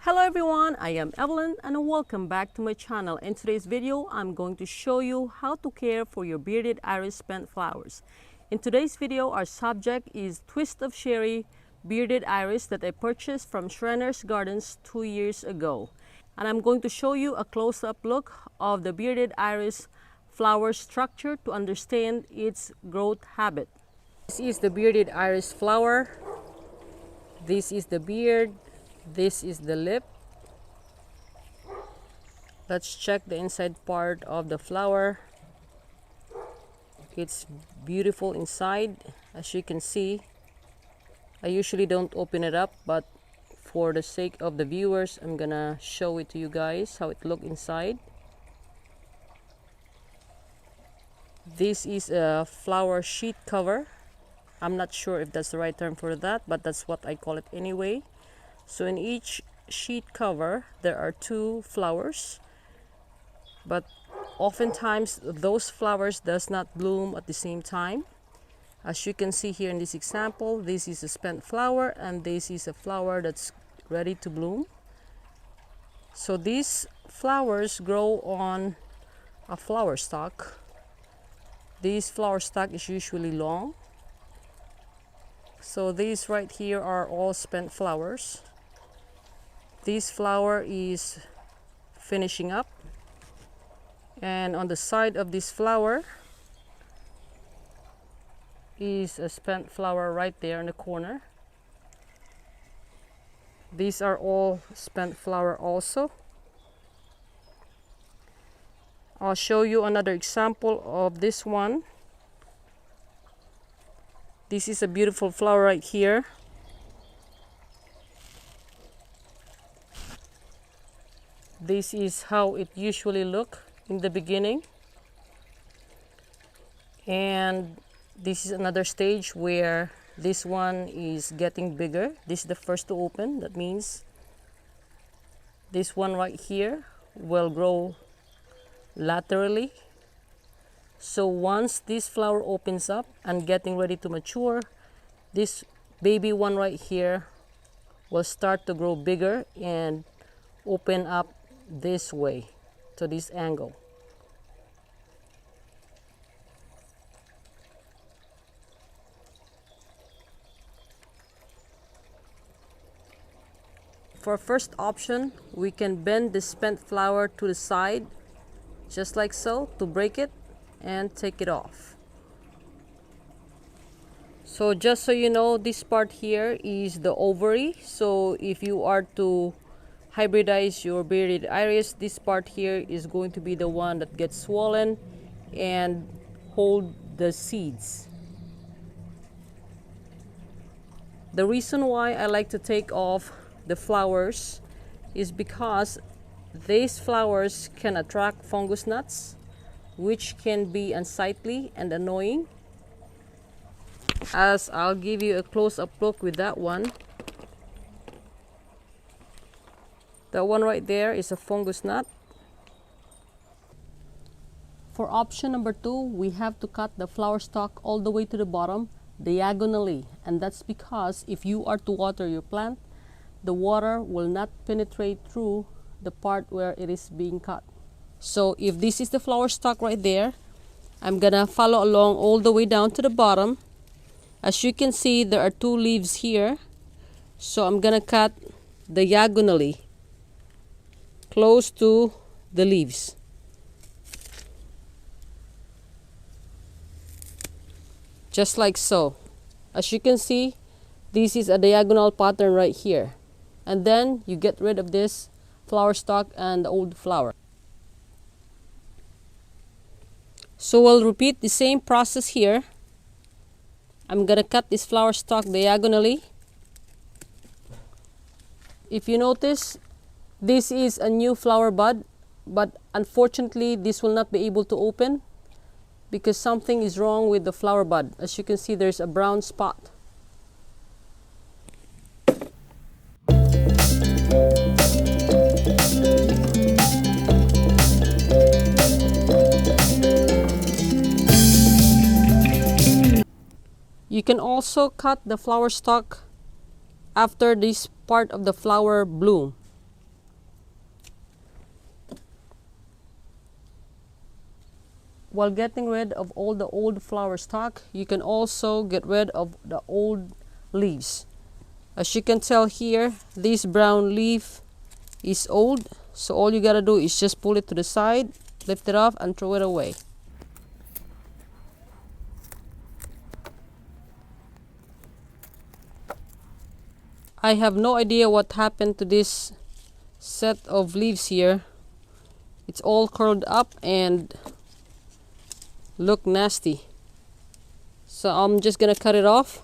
Hello everyone, I am Evelyn and welcome back to my channel. In today's video, I'm going to show you how to care for your bearded iris spent flowers. In today's video, our subject is Twist of Cherry bearded iris that I purchased from Schreiner's Gardens 2 years ago. And I'm going to show you a close-up look of the bearded iris flower structure to understand its growth habit. This is the bearded iris flower. This is the beard. This is the lip. Let's check the inside part of the flower. It's beautiful inside, as you can see. I usually don't open it up, but for the sake of the viewers, I'm gonna show it to you guys how it looks inside. This is a flower sheet cover. I'm not sure if that's the right term for that, but that's what I call it anyway. So in each sheet cover there are 2 flowers, but oftentimes those flowers does not bloom at the same time. As you can see here in this example, this is a spent flower and this is a flower that's ready to bloom. So these flowers grow on a flower stalk. This flower stalk is usually long. So these right here are all spent flowers. This flower is finishing up, and on the side of this flower is a spent flower right there in the corner. These are all spent flower also. I'll show you another example of this one. This is a beautiful flower right here. This is how it usually look in the beginning, and this is another stage where this one is getting bigger. This is the first to open. That means this one right here will grow laterally. So once this flower opens up and getting ready to mature, this baby one right here will start to grow bigger and open up this way to this angle. For first option, we can bend the spent flower to the side just like so to break it and take it off. So just so you know, this part here is the ovary. So if you are to hybridize your bearded iris, this part here is going to be the one that gets swollen and hold the seeds. The reason why I like to take off the flowers is because these flowers can attract fungus gnats, which can be unsightly and annoying, as I'll give you a close-up look with that one. That one right there is a fungus gnat. For option number 2, we have to cut the flower stalk all the way to the bottom diagonally, and that's because if you are to water your plant, the water will not penetrate through the part where it is being cut. So if this is the flower stalk right there, I'm gonna follow along all the way down to the bottom. As you can see, there are 2 leaves here, so I'm gonna cut diagonally close to the leaves. Just like so. As you can see, this is a diagonal pattern right here. And then you get rid of this flower stalk and the old flower. So we'll repeat the same process here. I'm gonna cut this flower stalk diagonally. If you notice, this is a new flower bud, but unfortunately this will not be able to open because something is wrong with the flower bud. As you can see, there's a brown spot. You can also cut the flower stalk after this part of the flower bloom. while getting rid of all the old flower stock, you can also get rid of the old leaves. As you can tell here, this brown leaf is old, so all you gotta do is just pull it to the side, lift it off, and throw it away. I have no idea what happened to this set of leaves here. It's all curled up and look nasty. So I'm just gonna cut it off.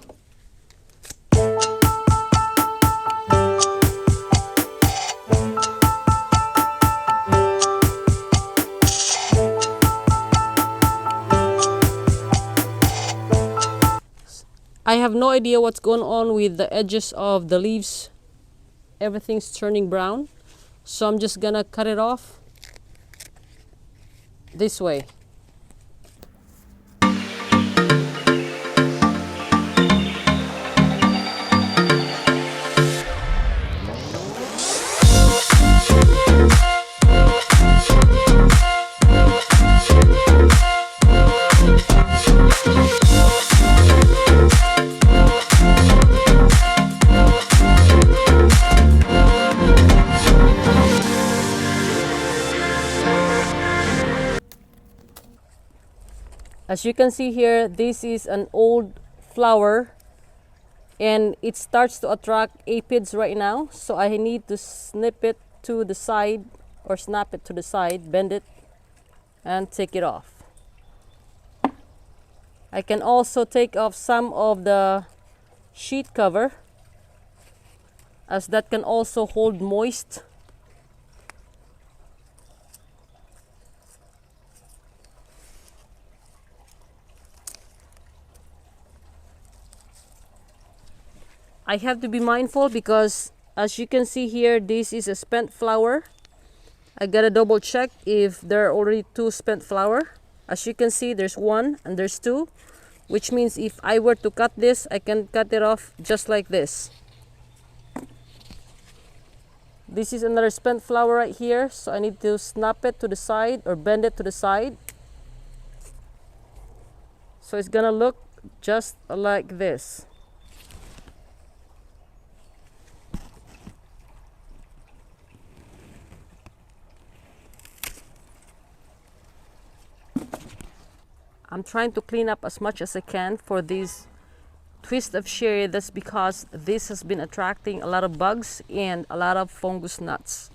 I have no idea what's going on with the edges of the leaves. Everything's turning brown. So I'm just gonna cut it off this way. As you can see here, this is an old flower and it starts to attract aphids right now. So I need to snip it to the side or snap it to the side, bend it and take it off. I can also take off some of the sheet cover, as that can also hold moist. I have to be mindful because as you can see here, this is a spent flower. I gotta double check if there are already two spent flower. As you can see, there's one and there's two, which means if I were to cut this, I can cut it off just like this. This is another spent flower right here, so I need to snap it to the side or bend it to the side. So it's gonna look just like this. I'm trying to clean up as much as I can for this twist of cherry. That's because this has been attracting a lot of bugs and a lot of fungus gnats.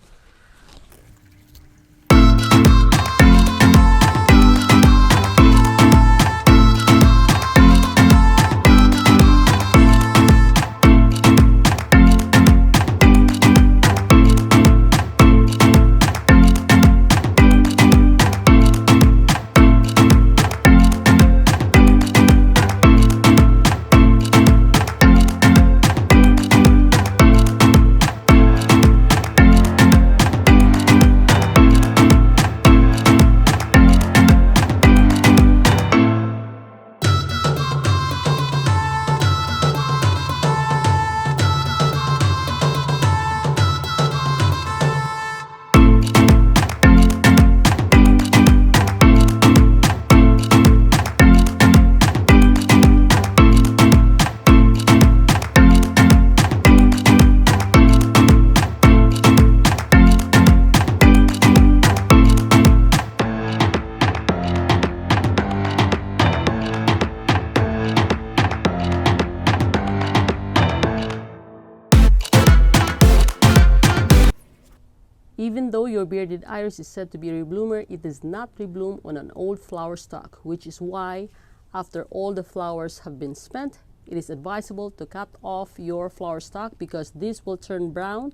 Even though your bearded iris is said to be a rebloomer, it does not rebloom on an old flower stock, which is why after all the flowers have been spent, it is advisable to cut off your flower stock because this will turn brown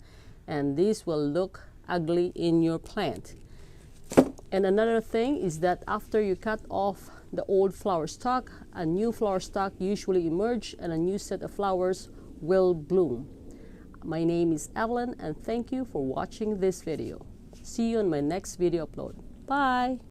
and this will look ugly in your plant. And another thing is that after you cut off the old flower stock, a new flower stock usually emerges and a new set of flowers will bloom. My name is Evelyn and thank you for watching this video. See you on my next video upload. Bye!